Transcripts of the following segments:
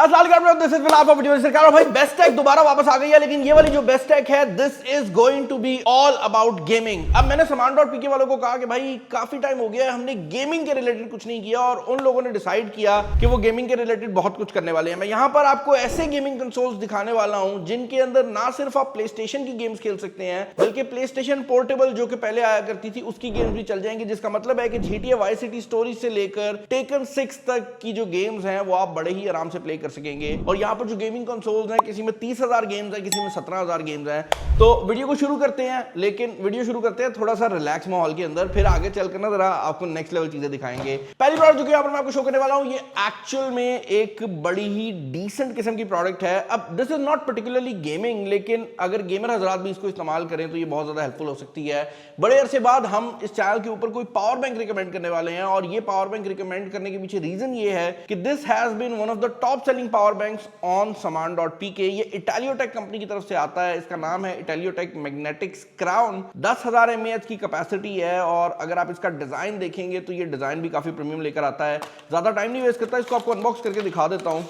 भाई best take दोबारा वापस आ गई है, लेकिन ये वाली जो बेस्ट टेक है this is going to be all about gaming. अब मैंने Saman.pk वालों को कहा कि भाई काफी टाइम हो गया है, हमने गेमिंग के रिलेटेड कुछ नहीं किया और उन लोगों ने डिसाइड किया कि वो गेमिंग के रिलेटेड बहुत कुछ करने वाले हैं। मैं यहाँ पर आपको ऐसे गेमिंग कंसोल्स दिखाने वाला हूँ जिनके अंदर ना सिर्फ आप प्लेस्टेशन की गेम्स खेल सकते हैं बल्कि प्लेस्टेशन पोर्टेबल जो कि पहले आया करती थी उसकी गेम्स भी चल जाएंगी, जिसका मतलब है कि GTA वाइस सिटी स्टोरी से लेकर टेकन 6 तक की जो गेम्स हैं वो आप बड़े ही आराम से प्ले कर सकेंगे। और यहाँ पर जो गेमिंग कंसोल्स हैं किसी में 30,000 गेम्स हैं, किसी में 17,000 गेम्स हैं। तो वीडियो को शुरू करते हैं, लेकिन वीडियो शुरू करते हैं थोड़ा सा रिलैक्स माहौल के अंदर, फिर आगे चलकर ना जरा आपको नेक्स्ट लेवल चीजें दिखाएंगे। पहली प्रोडक्ट जो कि यहाँ पर मैं आपको शो करने वाला हूँ ये एक्चुअल में एक बड़ी ही डिसेंट किस्म की प्रोडक्ट है। अब this is not particularly gaming, लेकिन अगर गेमर हजरात भी इसको इस्तेमाल करें तो ये बहुत ज्यादा हेल्पफुल हो सकती है। बड़े अरसे बाद हम इस चैनल के ऊपर कोई पावर बैंक रिकमेंड करने वाले हैं और ये पावर बैंक रिकमेंड करने के पीछे रीजन ये है कि this has been one of the top selling power banks on Saman.pk। ये इटालियोटेक कंपनी की तरफ से आता है, इसका नाम है इटालियोटेक मैग्नेटिक्स क्राउन। 10,000 mAh की कैपेसिटी है और अगर आप इसका डिजाइन देखेंगे तो ये डिजाइन भी काफी प्रीमियम लेकर आता है। ज्यादा टाइम नहीं वेस्ट करता, इसको आपको अनबॉक्स करके दिखा देता हूँ।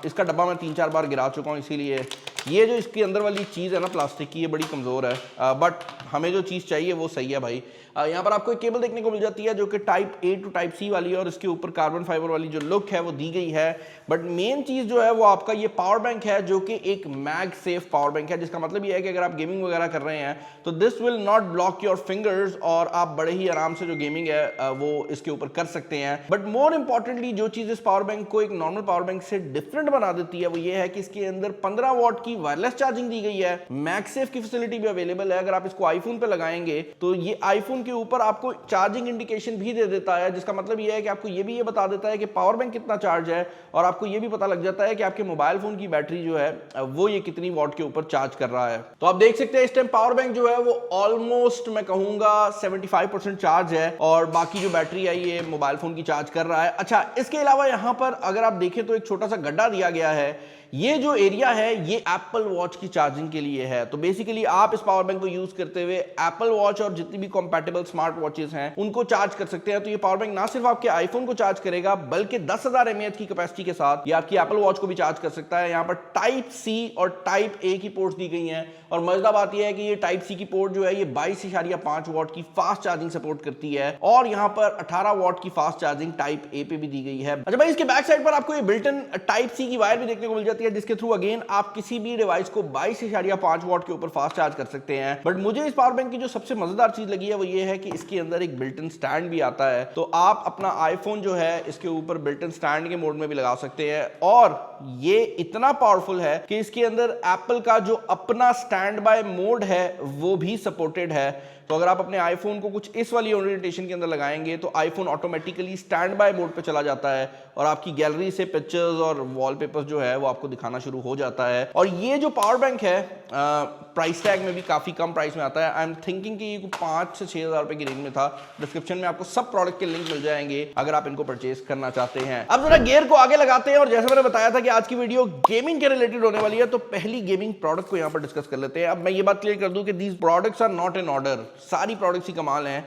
इसका डब्बा मैं 3-4 बार गिरा चुका हूँ, इसीलिए ये जो इसके अंदर वाली चीज़ है ना प्लास्टिक की, ये बड़ी कमज़ोर है, बट हमें जो चीज़ चाहिए वो सही है भाई। यहाँ पर आपको एक केबल देखने को मिल जाती है जो कि type A to type C वाली है और इसके ऊपर कार्बन फाइबर वाली जो लुक है वो दी गई है। बट मेन चीज़ जो है वो आपका ये पावर बैंक है जो कि एक मैग सेफ पावर बैंक है, जिसका मतलब ये है कि अगर आप गेमिंग वगैरह कर रहे हैं तो this will not block your fingers और आप बड़े ही आराम से जो गेमिंग है वो इसके ऊपर कर सकते हैं। बट मोर इंपॉर्टेंटली जो चीज़ इस पावर बैंक को एक नॉर्मल पावर बैंक से डिफरेंट बना देती है वो ये है कि इसके अंदर 15 वॉट की वायरलेस चार्जिंग दी गई है। मैगसेफ की फैसिलिटी भी अवेलेबल है। अगर आप इसको आईफोन पे लगाएंगे तो ये आईफोन के ऊपर आपको चार्जिंग इंडिकेशन भी दे देता है, जिसका मतलब ये है कि आपको ये भी ये बता देता है कि पावर बैंक कितना चार्ज है और आपको ये भी पता लग जाता है कि आपके मोबाइल फोन की बैटरी जो है वो ये कितनी वॉट के ऊपर चार्ज कर रहा है। तो आप देख सकते हैं इस टाइम पावर बैंक जो है वो ऑलमोस्ट मैं कहूंगा 75% चार्ज है और बाकी जो बैटरी है ये मोबाइल फोन की चार्ज कर रहा है। अच्छा, इसके अलावा यहां पर अगर आप देखें तो एक छोटा सा गड्ढा दिया गया है। ये जो एरिया है ये एप्पल वॉच की चार्जिंग के लिए है। तो बेसिकली आप इस पावर बैंक को यूज करते हुए एप्पल वॉच और जितनी भी कंपैटिबल स्मार्ट वॉचेस हैं उनको चार्ज कर सकते हैं। तो ये पावर बैंक ना सिर्फ आपके आईफोन को चार्ज करेगा बल्कि 10,000 mAh की कैपेसिटी के साथ ये आपकी एप्पल वॉच को भी चार्ज कर सकता है। यहाँ पर टाइप C और टाइप A की पोर्ट्स दी गई हैं और मजेदार बात यह है कि ये टाइप C की पोर्ट जो है ये 22.5 वॉट की फास्ट चार्जिंग सपोर्ट करती है और यहाँ पर 18 वॉट की फास्ट चार्जिंग टाइप A पे भी दी गई है। अच्छा भाई, इसके बैक साइड पर आपको ये बिल्ट इन टाइप C की वायर भी देखने को मिल जाती है, जिसके थ्रू अगेन आप किसी भी डिवाइस को 22.5 वॉट के ऊपर फास्ट चार्ज कर सकते हैं। बट मुझे इस पावर बैंक की जो सबसे मजेदार चीज लगी है वो ये है कि इसके अंदर एक बिल्ट इन स्टैंड भी आता है। तो आप अपना आईफोन जो है इसके ऊपर बिल्ट इन स्टैंड के मोड में भी लगा सकते हैं और ये इतना पावरफुल है कि इसके अंदर एप्पल का जो अपना स्टैंड बाय मोड है वो भी सपोर्टेड है। तो अगर आप अपने आईफोन को कुछ इस वाली ओरिएंटेशन के अंदर लगाएंगे तो iPhone automatically stand by mode पे चला जाता है और आपकी गैलरी से पिक्चर्स और वॉलपेपर्स जो है वो आपको दिखाना शुरू हो जाता है। और ये जो पावर बैंक है प्राइस टैग में भी काफी कम प्राइस में आता है। आई एम थिंकिंग कि ये 5 से 6 हज़ार रुपए की रेंज में था। डिस्क्रिप्शन में आपको सब प्रोडक्ट के लिंक मिल जाएंगे अगर आप इनको परचेज करना चाहते हैं। अब जरा गियर को आगे लगाते हैं और जैसे मैंने बताया था कि आज की वीडियो गेमिंग के रिलेटेड होने वाली है तो पहली गेमिंग प्रोडक्ट को यहाँ पर डिस्कस कर लेते हैं। अब मैं ये बात क्लियर कर दूं कि these products are not in order, सारी प्रोडक्ट्स ही कमाल हैं।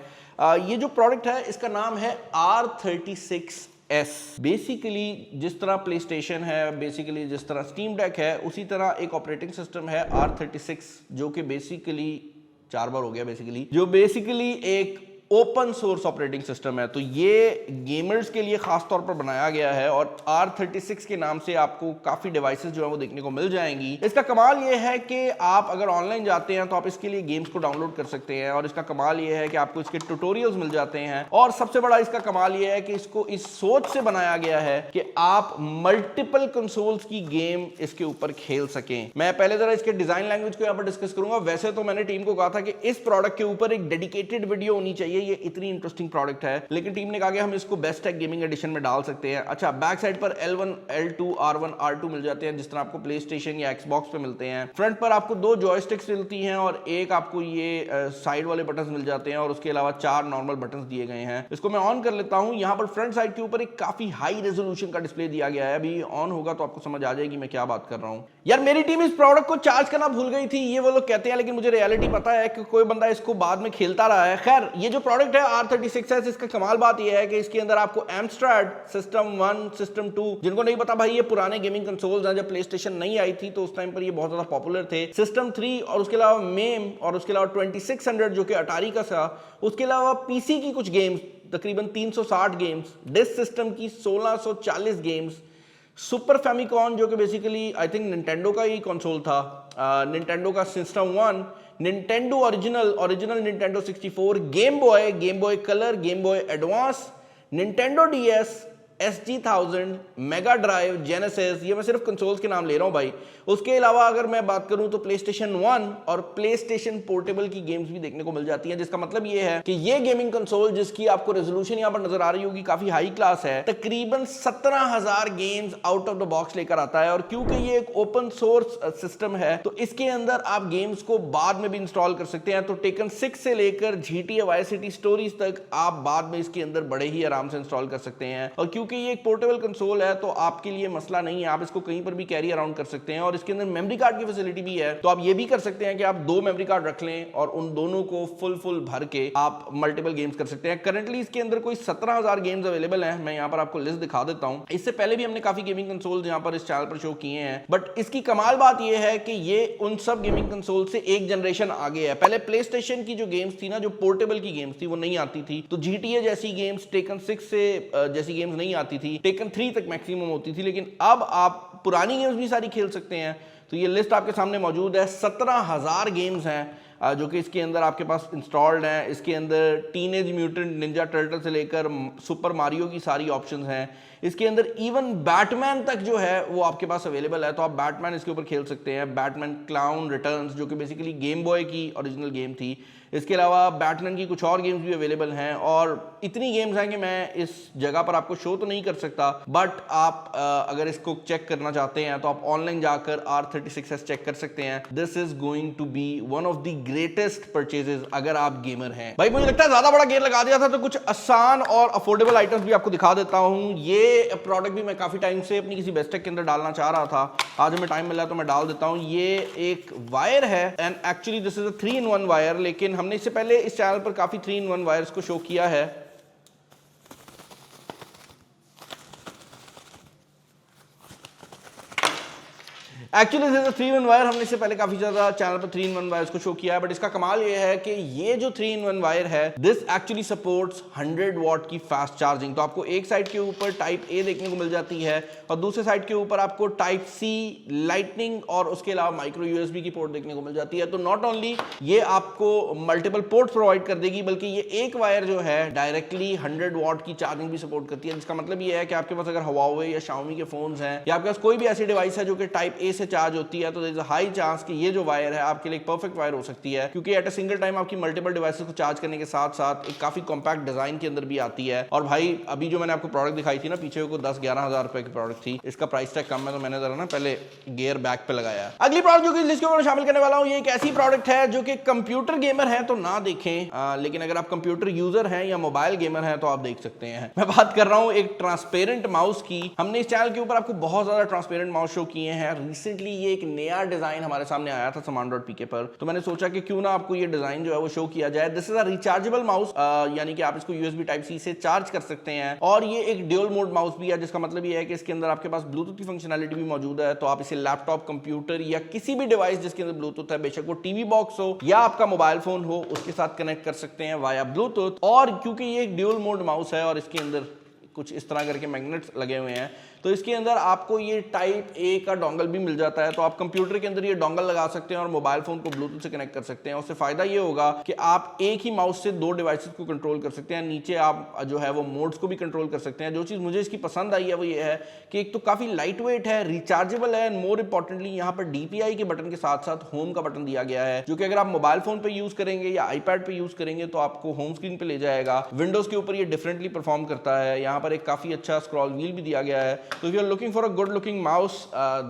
ये जो प्रोडक्ट है इसका नाम है R36S। बेसिकली जिस तरह प्ले स्टेशन है, बेसिकली जिस तरह स्टीम डेक है, उसी तरह एक ऑपरेटिंग सिस्टम है R36 जो कि बेसिकली 4 बार हो गया बेसिकली, जो बेसिकली एक ओपन सोर्स ऑपरेटिंग सिस्टम है। तो ये गेमर्स के लिए खास तौर पर बनाया गया है और R36 के नाम से आपको काफी डिवाइसेस जो है वो देखने को मिल जाएंगी। इसका कमाल ये है कि आप अगर ऑनलाइन जाते हैं तो आप इसके लिए गेम्स को डाउनलोड कर सकते हैं और इसका कमाल ये है कि आपको इसके ट्यूटोरियल्स मिल जाते हैं और सबसे बड़ा इसका कमाल ये है कि इसको इस सोच से बनाया गया है कि आप मल्टीपल कंसोल्स की गेम इसके ऊपर खेल सकें। मैं पहले जरा इसके डिजाइन लैंग्वेज को यहाँ पर डिस्कस करूंगा। वैसे तो मैंने टीम को कहा था कि इस प्रोडक्ट के ऊपर एक डेडिकेटेड वीडियो होनी चाहिए, ये इतनी इंटरेस्टिंग प्रोडक्ट है, लेकिन टीम ने कहा कि हम इसको बेस्ट टेक गेमिंग एडिशन में डाल सकते हैं। अच्छा, बैक साइड पर L1, L2, R1, R2 मिल जाते हैं जिस तरह आपको प्ले स्टेशन या एक्सबॉक्स पे मिलते हैं। फ्रंट पर आपको 2 जॉयस्टिक्स मिलती हैं और एक आपको ये साइड वाले बटन्स मिल जाते हैं और उसके अलावा 4 नॉर्मल बटन्स दिए गए हैं। इसको मैं ऑन कर लेता हूं। यहाँ पर फ्रंट साइड के ऊपर एक काफी हाई रेजोल्यूशन का डिस्प्ले दिया गया है। अभी ऑन होगा तो आपको समझ आ जाएगी मैं क्या बात कर रहा हूं। यार मेरी टीम इस प्रोडक्ट को चार्ज करना भूल गई थी, ये वो लोग कहते हैं, लेकिन मुझे रियलिटी पता है कि कोई बंदा इसको बाद में खेलता रहा है। खैर, ये जो प्रोडक्ट है R36S, इसका कमाल बात यह है कि इसके अंदर आपको Amstrad सिस्टम 1, सिस्टम 2, जिनको नहीं पता भाई ये पुराने गेमिंग कंसोल्स हैं, जब प्ले स्टेशन नहीं आई थी तो उस टाइम पर ये बहुत ज्यादा पॉपुलर थे, सिस्टम 3 और उसके अलावा मेम और उसके अलावा 2600 जो कि अटारी का था, उसके अलावा पीसी की कुछ गेम्स तकरीबन 360 गेम्स, डिस्क सिस्टम की 1640 गेम्स, सुपर फैमिकॉन जो कि बेसिकली आई थिंक निंटेंडो का ही कंसोल था, निंटेंडो का system 1, Nintendo original Nintendo 64, game boy colour, game boy advance, Nintendo DS, SG-1000, mega drive, genesis, ये मैं सिर्फ कंसोल्स के नाम ले रहा हूं भाई। उसके अलावा अगर मैं बात करूं तो प्ले स्टेशन 1 और प्ले स्टेशन पोर्टेबल की गेम्स भी देखने को मिल जाती हैं, जिसका मतलब ये है कि ये गेमिंग कंसोल जिसकी आपको रेजोल्यूशन यहां पर नजर आ रही होगी काफी हाई क्लास है, तकरीबन 17,000 games out of the box लेकर आता है। और क्योंकि ये एक ओपन सोर्स सिस्टम है तो इसके अंदर आप गेम्स को बाद में भी इंस्टॉल कर सकते हैं। तो टेकन 6 से लेकर GTA वाइस सिटी स्टोरीज तक आप बाद में इसके अंदर बड़े ही आराम से इंस्टॉल कर सकते हैं। और क्योंकि ये एक पोर्टेबल कंसोल है तो आपके लिए मसला नहीं है, आप इसको कहीं पर भी कैरी अराउंड कर सकते हैं। और इसके अंदर मेमोरी कार्ड की फैसिलिटी भी है, तो आप ये भी कर सकते हैं कि आप 2 मेमोरी कार्ड रख लें और उन दोनों को फुल भर के आप मल्टीपल गेम्स कर सकते हैं। करंटली इसके अंदर कोई 17,000 गेम्स अवेलेबल हैं, मैं यहाँ पर आपको लिस्ट दिखा देता हूँ। इससे पहले भी हमने काफी गेमिंग कंसोल्स यहाँ पर इस चैनल पर शो किए हैं, बट इसकी कमाल बात यह है कि ये उन सब गेमिंग कंसोल से एक जनरेशन आगे है। पहले प्ले स्टेशन की जो गेम्स थी ना, जो पोर्टेबल की गेम्स थी वो नहीं आती थी, तो GTA जैसी गेम्स, टेकन 6 से जैसी गेम्स नहीं आती थी, टेकन 3 तक मैक्सिमम होती थी, लेकिन अब आप पुरानी गेम्स भी सारी खेल सकते हैं। तो ये लिस्ट आपके सामने मौजूद है, 17,000 गेम्स हैं जो कि इसके अंदर आपके पास इंस्टॉल्ड हैं। इसके अंदर टीनेज म्यूटेंट निंजा टर्टल से लेकर सुपर मारियो की सारी ऑप्शंस हैं। इसके अंदर इवन बैटमैन तक जो है वो आपके पास अवेलेबल है, तो आप बैटमैन इसके ऊपर खेल सकते हैं। बैटमैन क्लाउन रिटर्न्स जो कि बेसिकली गेम बॉय की ओरिजिनल गेम थी। इसके अलावा बैटमैन की कुछ और गेम्स भी अवेलेबल हैं और इतनी गेम्स हैं कि मैं इस जगह पर आपको शो तो नहीं कर सकता, बट आप अगर इसको चेक करना चाहते हैं तो आप ऑनलाइन जाकर R36S चेक कर सकते हैं। This is going to be one of the greatest purchases अगर आप गेमर हैं। भाई मुझे लगता है ज्यादा बड़ा गेयर लगा दिया था, तो कुछ आसान और अफोर्डेबल आइटम्स भी आपको दिखा देता हूं। ये प्रोडक्ट भी मैं काफी टाइम से अपनी किसी बेस्टेक के अंदर डालना चाह रहा था, आज हमें टाइम मिला तो मैं डाल देता हूं। ये एक वायर है and actually this is a 3-in-1 wire, लेकिन हमने इससे पहले इस चैनल पर काफी 3-in-1 वायर्स को शो किया है। Actually this is 3-in-1 wire, हमने इससे पहले काफी ज्यादा चैनल पर 3-in-1 वायर्स को शो किया है, बट इसका कमाल ये है कि ये जो 3-in-1 वायर है दिस एक्चुअली सपोर्ट्स 100 वॉट की फास्ट चार्जिंग। तो आपको एक साइड के ऊपर टाइप A देखने को मिल जाती है और दूसरे साइड के ऊपर आपको टाइप C, लाइटनिंग और उसके अलावा माइक्रो USB की पोर्ट देखने को मिल जाती है। तो नॉट ओनली ये आपको मल्टीपल पोर्ट्स प्रोवाइड कर देगी, बल्कि ये एक वायर जो है डायरेक्टली 100 वॉट की चार्जिंग भी सपोर्ट करती है, जिसका मतलब ये है कि आपके पास अगर Huawei या Xiaomi के फोन्स हैं या आपके पास कोई भी ऐसी डिवाइस है जो कि टाइप A से चार्ज होती है, तो there is a high chance कि ये जो वायर है आपके लिए एक परफेक्ट वायर हो सकती है, क्योंकि एट अ सिंगल टाइम आपकी मल्टीपल डिवाइसेस को चार्ज करने के साथ साथ एक काफी कॉम्पैक्ट डिजाइन के अंदर भी आती है। और भाई अभी जो मैंने आपको प्रोडक्ट दिखाई थी ना पीछे, को 10-11 हजार रुपए की प्रोडक्ट थी, इसका प्राइस टैग कम है तो मैंने जरा ना पहले गियर बैक पे लगाया। अगली प्रोडक्ट जो कि लिस्ट के ऊपर शामिल करने वाला हूं, ये एक ऐसी प्रोडक्ट है जो कि कंप्यूटर गेमर है तो ना देखें, लेकिन अगर आप कंप्यूटर यूजर हैं या मोबाइल गेमर हैं तो आप देख सकते हैं। मैं बात कर रहा हूं एक ट्रांसपेरेंट माउस की। हमने इस चैनल के ऊपर आपको बहुत ज्यादा ट्रांसपेरेंट माउस शो किए हैं। रिसेंटली ये एक नया डिजाइन हमारे सामने आया था saman.pk पर, तो मैंने सोचा कि क्यों ना आपको ये डिजाइन जो है वो शो किया जाए। This is a rechargeable mouse, यानी कि आप इसको USB टाइप C से चार्ज कर सकते हैं और ये एक ड्यूल मोड माउस भी है, जिसका मतलब ये है कि इसके अंदर आपके पास ब्लूटूथ की फंक्शनैलिटी भी मौजूद है। तो आप इसे लैपटॉप, कंप्यूटर या किसी भी डिवाइस जिसके अंदर ब्लूटूथ है, बेशक वो टीवी बॉक्स हो या आपका मोबाइल फोन हो, उसके साथ कनेक्ट कर सकते हैं वाया ब्लूटूथ। और क्योंकि ये एक ड्यूल मोड माउस है और इसके अंदर कुछ इस तरह करके मैग्नेट्स लगे हुए हैं, तो इसके अंदर आपको ये टाइप A का डोंगल भी मिल जाता है। तो आप कंप्यूटर के अंदर ये डोंगल लगा सकते हैं और मोबाइल फोन को ब्लूटूथ से कनेक्ट कर सकते हैं। उससे फायदा ये होगा कि आप एक ही माउस से 2 डिवाइसेस को कंट्रोल कर सकते हैं। नीचे आप जो है वो मोड्स को भी कंट्रोल कर सकते हैं। जो चीज़ मुझे इसकी पसंद आई है वो ये है कि एक तो काफ़ी लाइट वेट है, रिचार्जेबल है, एंड मोर इंपॉर्टेंटली यहाँ पर DPI के बटन के साथ साथ होम का बटन दिया गया है, जो कि अगर आप मोबाइल फोन पर यूज़ करेंगे या iPad पर यूज़ करेंगे तो आपको होम स्क्रीन पर ले जाएगा। विंडोज़ के ऊपर ये डिफरेंटली परफॉर्म करता है। यहाँ पर एक काफ़ी अच्छा स्क्रॉल व्हील भी दिया गया है। तो if you are looking for good looking mouse,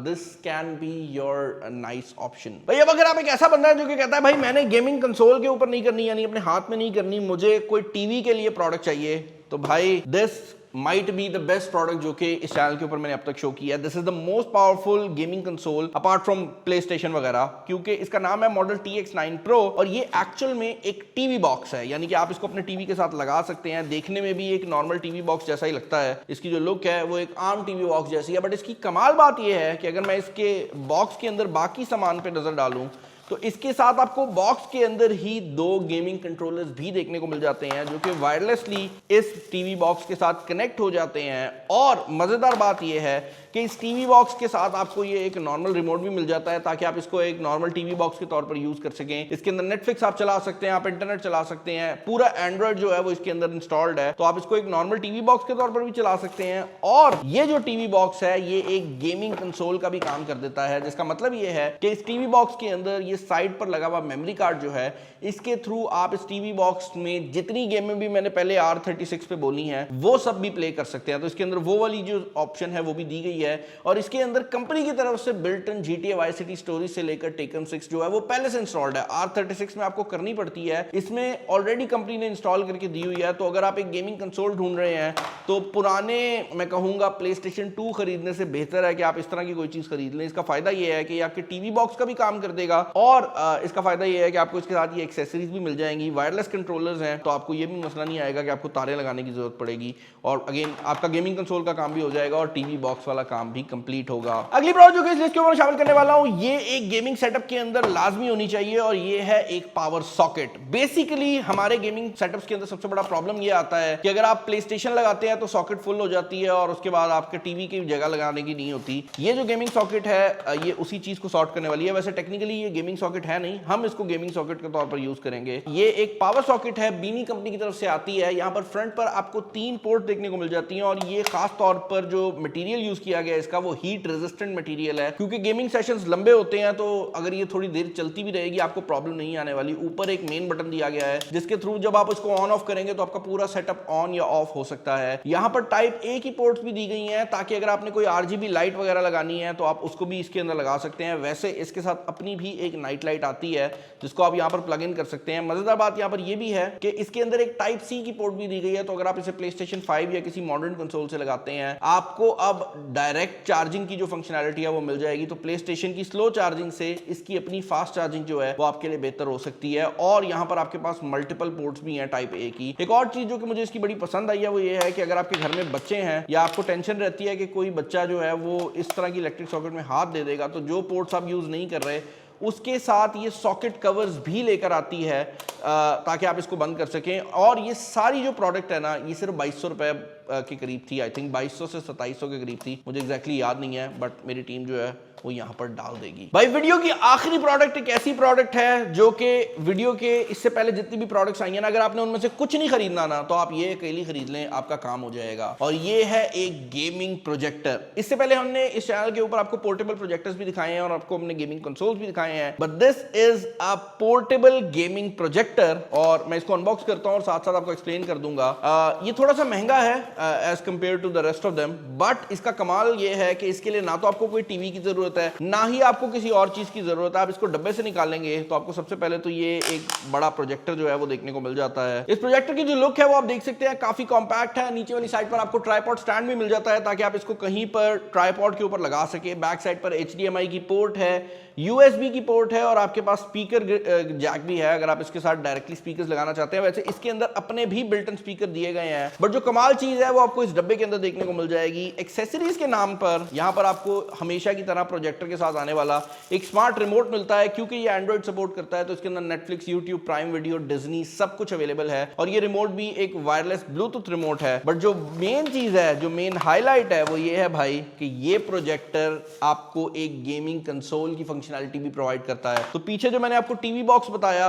this can be your nice option. भाई अब अगर आप एक ऐसा बंदा है जो कि कहता है भाई मैंने गेमिंग कंसोल के ऊपर नहीं करनी, यानी अपने हाथ में नहीं करनी, मुझे कोई टीवी के लिए प्रोडक्ट चाहिए, तो भाई this might be the best product जो कि इस चैनल के ऊपर मैंने अब तक शो किया है। This is the most powerful gaming console apart from play station वगैरह, क्योंकि इसका नाम है मॉडल TX9 Pro और ये एक्चुअल में एक टीवी बॉक्स है, यानी कि आप इसको अपने टीवी के साथ लगा सकते हैं। देखने में भी एक नॉर्मल टीवी बॉक्स जैसा ही लगता है, इसकी जो लुक है वो एक आम टीवी बॉक्स जैसी है। बट इसकी कमाल बात यह है कि अगर मैं इसके बॉक्स के अंदर बाकी सामान पे नजर डालूं तो इसके साथ आपको बॉक्स के अंदर ही 2 गेमिंग कंट्रोलर्स भी देखने को मिल जाते हैं जो कि वायरलेसली इस टीवी बॉक्स के साथ कनेक्ट हो जाते हैं। और मजेदार बात यह है कि इस टीवी बॉक्स के साथ आपको ये एक नॉर्मल रिमोट भी मिल जाता है ताकि आप इसको एक नॉर्मल टीवी बॉक्स के तौर पर यूज कर सकें। इसके अंदर नेटफ्लिक्स आप चला सकते हैं, आप इंटरनेट चला सकते हैं, पूरा एंड्रॉइड जो है वो इसके अंदर इंस्टॉल्ड है, तो आप इसको एक नॉर्मल टीवी बॉक्स के तौर पर भी चला सकते हैं। और ये जो टीवी बॉक्स है ये एक गेमिंग कंसोल का भी काम कर देता है, जिसका मतलब ये है कि इस टीवी बॉक्स के अंदर ये साइड पर लगा हुआ मेमोरी कार्ड जो है, इसके थ्रू आप इस टीवी बॉक्स में जितनी गेमें भी मैंने पहले R36 पे बोली हैं वो सब भी प्ले कर सकते हैं। तो इसके अंदर वो वाली जो ऑप्शन है वो भी दी गई है और इसके अंदर कंपनी की तरफ से built in GTA Vice City story से लेकर टेकन 6 जो है वो पहले से इंस्टॉल्ड है। R36 में आपको करनी पड़ती है, इसमें ऑलरेडी कंपनी ने इंस्टॉल करके दी हुई है। तो अगर आप एक गेमिंग कंसोल ढूंढ रहे हैं तो पुराने मैं कहूंगा PlayStation 2 खरीदने से बेहतर है कि आप इस तरह की कोई चीज खरीद लें। इसका फायदा यह है कि आपके टीवी बॉक्स का भी काम कर देगा और इसका फायदा यह है कि आपको इसके साथ ये एक्सेसरीज भी मिल जाएंगी, वायरलेस कंट्रोलर्स हैं, तो आपको ये भी मसला नहीं आएगा कि आपको तारे लगाने की जरूरत पड़ेगी। और अगेन आपका गेमिंग कंसोल का काम भी हो जाएगा और टीवी बॉक्स वाला काम भी कंप्लीट होगा। अगली प्रोडक्ट जो कि इस लिस्ट के ऊपर शामिल करने वाला हूं, ये एक गेमिंग सेटअप के अंदर लाजमी होनी चाहिए और ये है एक पावर सॉकेट। बेसिकली हमारे गेमिंग सेटअप्स के अंदर सबसे बड़ा प्रॉब्लम ये आता है कि अगर आप प्ले स्टेशन लगाते हैं तो सॉकेट फुल हो जाती है और उसके बाद आपके टीवी की जगह लगाने की नहीं होती। ये जो गेमिंग सॉकेट है ये उसी चीज को सॉर्ट करने वाली है। वैसे टेक्निकली ये गेमिंग सॉकेट है नहीं, हम इसको गेमिंग सॉकेट के तौर पर यूज करेंगे। ये एक पावर सॉकेट है, बीनी कंपनी की तरफ से आती है। यहाँ पर फ्रंट पर आपको 3 पोर्ट देखने को मिल जाती हैं और ये खास तौर पर जो मटेरियल यूज किया गया है इसका वो हीट रेजिस्टेंट मटेरियल है, क्योंकि गेमिंग सेशंस लंबे होते हैं तो अगर ये थोड़ी देर चलती भी रहेगी आपको प्रॉब्लम नहीं आने वाली। ऊपर एक मेन बटन दिया गया है जिसके थ्रू जब आप इसको ऑन ऑफ करेंगे तो आपका पूरा सेटअप ऑन या ऑफ हो सकता है। यहाँ पर टाइप ए की पोर्ट्स भी दी गई हैं ताकि अगर आपने कोई RGB लाइट वगैरह लगानी है तो आप उसको भी इसके अंदर लगा सकते हैं। वैसे इसके साथ अपनी भी एक नाइट लाइट आती है जिसको आप यहाँ पर प्लग इन कर सकते हैं। मजेदार बात यहाँ पर यह भी है कि इसके अंदर एक टाइप C की पोर्ट भी दी गई है, तो अगर आप इसे PlayStation 5 या किसी मॉडर्न कंसोल से लगाते हैं आपको अब डायरेक्ट चार्जिंग की जो फंक्शनैलिटी है वो मिल जाएगी। तो PlayStation की स्लो चार्जिंग से इसकी अपनी फास्ट चार्जिंग जो है वो आपके लिए बेहतर हो सकती है। और यहाँ पर आपके पास मल्टीपल पोर्ट्स भी हैं टाइप A की। एक और चीज जो कि मुझे इसकी बड़ी पसंद आई है वो ये है कि अगर आपके घर में बच्चे हैं या आपको टेंशन रहती है कि कोई बच्चा जो है वो इस तरह की इलेक्ट्रिक सॉकेट में हाथ दे देगा, तो जो पोर्ट्स आप यूज नहीं कर रहे उसके साथ ये सॉकेट कवर्स भी लेकर आती है ताकि आप इसको बंद कर सकें। और ये सारी जो प्रोडक्ट है ना ये सिर्फ 2200 रुपए के करीब थी। आई थिंक 2200 से 2700 के करीब थी, मुझे एग्जैक्टली याद नहीं है, बट मेरी टीम जो है वो यहाँ पर डाल देगी। भाई वीडियो की आखिरी प्रोडक्ट एक ऐसी प्रोडक्ट है जो कि वीडियो के इससे पहले जितनी भी प्रोडक्ट्स आई हैं ना, अगर आपने उनमें से कुछ नहीं खरीदना ना तो आप ये अकेली खरीद लें, आपका काम हो जाएगा। और ये है एक गेमिंग प्रोजेक्टर। इससे पहले हमने इस चैनल के ऊपर आपको पोर्टेबल प्रोजेक्टर्स भी दिखाए हैं और आपको हमने गेमिंग कंसोल्स भी दिखाए हैं, but this is a portable gaming projector. और मैं इसको अनबॉक्स करता हूँ और साथ साथ आपको एक्सप्लेन कर दूंगा। ये थोड़ा सा महंगा है as compare to the rest of them, but इसका कमाल ये है कि इसके लिए ना तो आपको कोई टीवी की जरूरत है ना ही आपको किसी और चीज की जरूरत है। आप इसको डब्बे से निकालेंगे तो आपको सबसे पहले तो ये एक बड़ा प्रोजेक्टर जो है वो देखने को मिल जाता है। इस प्रोजेक्टर की जो लुक है वो आप देख सकते हैं, काफी कॉम्पैक्ट है। नीचे वाली साइड पर आपको ट्राइपॉड स्टैंड भी मिल जाता है ताकि आप इसको कहीं पर ट्राइपॉड के ऊपर लगा सके। बैक साइड पर HDMI की पोर्ट है, USB की पोर्ट है और आपके पास स्पीकर जैक भी है अगर आप इसके साथ डायरेक्टली स्पीकर्स लगाना चाहते हैं। वैसे इसके अंदर अपने भी बिल्ट इन स्पीकर दिए गए हैं, बट जो कमाल चीज है वो आपको इस डब्बे के अंदर देखने को मिल जाएगी। एक्सेसरीज के नाम पर यहाँ पर आपको हमेशा की तरह प्रोजेक्टर के साथ आने वाला एक स्मार्ट रिमोट मिलता है, क्योंकि ये एंड्रॉइड सपोर्ट करता है तो इसके अंदर Netflix, YouTube, prime video, Disney सब कुछ अवेलेबल है। और ये रिमोट भी एक वायरलेस ब्लूटूथ रिमोट है। बट जो मेन चीज है, जो मेन हाईलाइट है वो ये है भाई कि ये प्रोजेक्टर आपको एक गेमिंग कंसोल की फंक्शनैलिटी भी प्रोवाइड करता है। तो पीछे जो मैंने आपको टीवी बॉक्स बताया,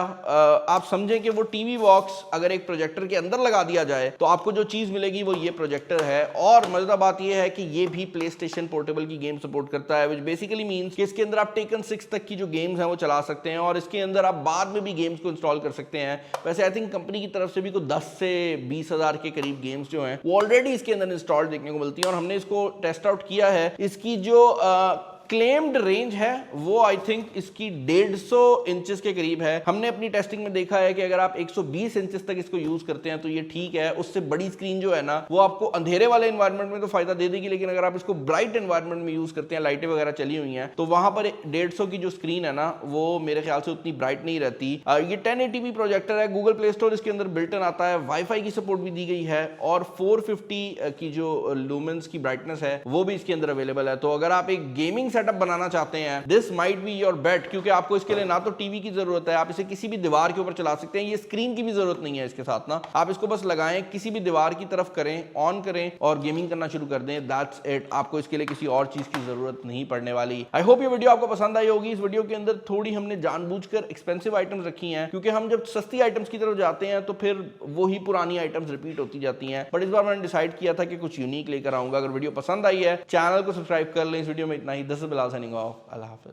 आप समझें कि वो टीवी बॉक्स अगर एक प्रोजेक्टर के अंदर लगा दिया जाए तो आपको जो चीज मिलेगी वो ये प्रोजेक्टर है। और मजेदार बात ये है कि ये भी PlayStation पोर्टेबल की गेम सपोर्ट करता है, व्हिच बेसिकली मींस कि इसके अंदर आप टेकन 6 तक की जो गेम्स हैं वो चला सकते हैं और इसके अंदर आप बाद में भी गेम्स को इंस्टॉल कर सकते हैं। वैसे आई थिंक कंपनी की तरफ से भी कोई 10 से 20 हजार के करीब गेम्स जो हैं वो ऑलरेडी इसके अंदर इंस्टॉल देखने को मिलती है और हमने इसको टेस्ट आउट किया है। इसकी जो क्लेम्ड रेंज है वो आई थिंक इसकी 150 इंचेस के करीब है। हमने अपनी टेस्टिंग में देखा है कि अगर आप 120 इंचेस तक इसको यूज करते हैं तो ये ठीक है। उससे बड़ी स्क्रीन जो है ना वो आपको अंधेरे वाले एनवायरनमेंट में तो फायदा दे देगी, लेकिन अगर आप इसको ब्राइट एनवायरनमेंट में यूज करते हैं, लाइटें वगैरह चली हुई हैं, तो वहां पर 150 की जो स्क्रीन है ना वो मेरे ख्याल से उतनी ब्राइट नहीं रहती। ये 1080p प्रोजेक्टर है, गूगल प्ले स्टोर इसके अंदर बिल्ट इन आता है, वाईफाई की सपोर्ट भी दी गई है और 450 की जो लूमेंस की ब्राइटनेस है वो भी इसके अंदर अवेलेबल है। तो अगर आप एक गेमिंग सेटअप बनाना चाहते हैं, दिस माइट बी योर बेट, क्योंकि आपको इसके लिए ना तो टीवी की जरूरत है, आप इसे किसी भी दीवार के ऊपर चला सकते हैं, ये स्क्रीन की भी जरूरत नहीं है इसके साथ ना, आप इसको बस लगाएं, किसी भी दीवार की तरफ करें, ऑन करें और गेमिंग करना शुरू कर दें, दैट्स इट। आपको इसके लिए किसी और चीज की जरूरत नहीं पड़ने वाली। आई होप ये वीडियो आपको पसंद आई होगी। इस वीडियो के अंदर थोड़ी हमने जानबूझकर एक्सपेंसिव आइटम्स रखी हैं, क्योंकि हम जब सस्ती आइटम्स की तरफ जाते हैं तो फिर वही पुरानी आइटम्स रिपीट होती जाती हैं। बट इस बार मैंने डिसाइड किया था कि कुछ यूनिक लेकर आऊंगा। अगर वीडियो पसंद आई है चैनल को सब्सक्राइब कर लें। इस वीडियो में इतना ही। This is Bilal signing off. अल्लाह हाफिज।